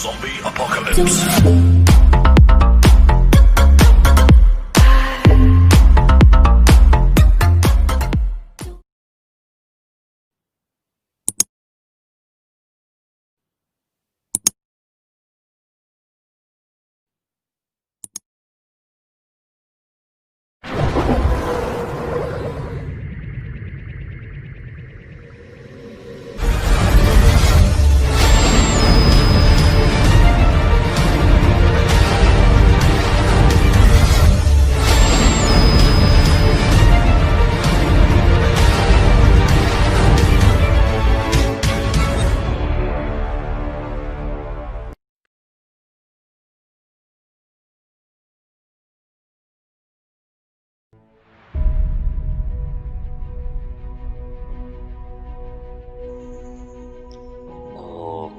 Zombie apocalypse.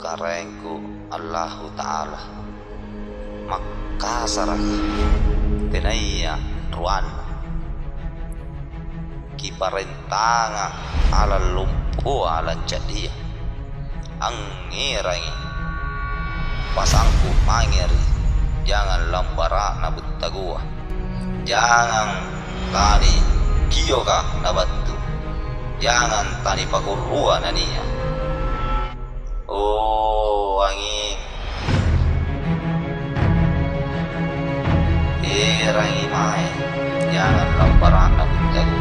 Karengku Allahu Ta'ala makasarah tenaya ruan kiparentanga ala lumpu ala jadiya angirangi pasangku mangiri jangan lambara nabut tagua jangan tani kiyoka nabatu jangan tani pakurua nania. Oh angin rangi mai jangan lamparan aku jago.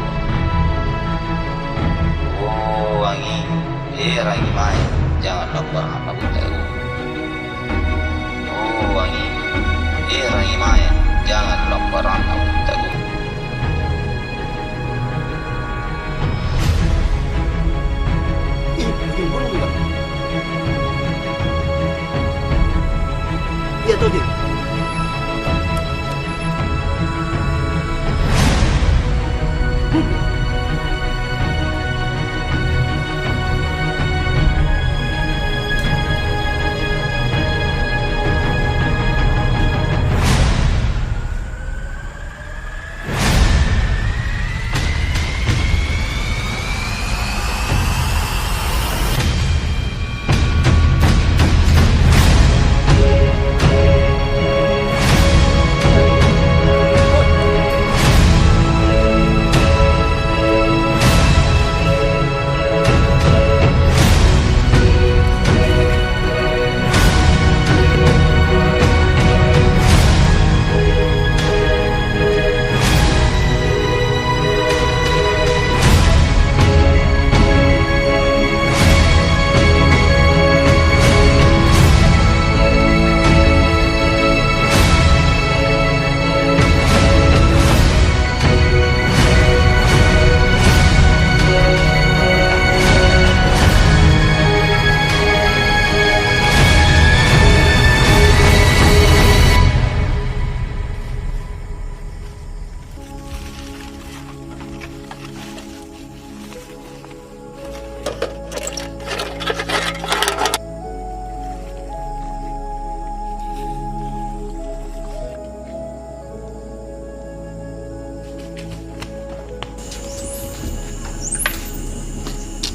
Oh angin rangi mai jangan lamparan aku jago. Oh angin rangi mai jangan lamparan aku jago. Iya tuh dia.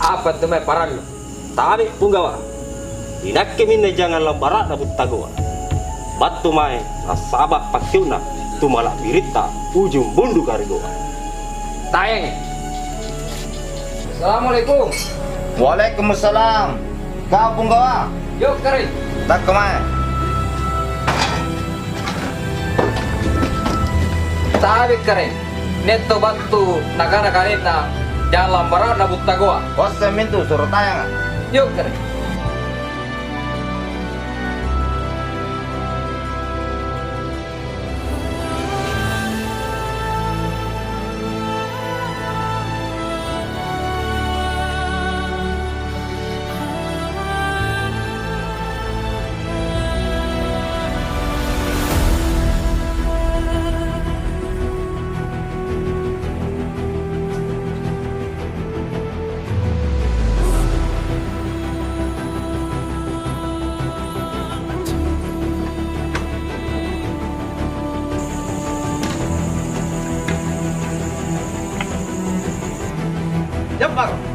Apa tuh paran tarik punggawa inakke minne jangan lambara na buttagoa battu mai nasabak pakiuna tumala birita ujung bundu garigoa tayeng. Assalamualaikum. Waalaikumsalam. Kau punggawa Yuk kari tak kemana? tarik kari netto battu nagara karena jangan lambara na buttagoa. Kosa mintu suruh tayang. Yuk kari. Jambak.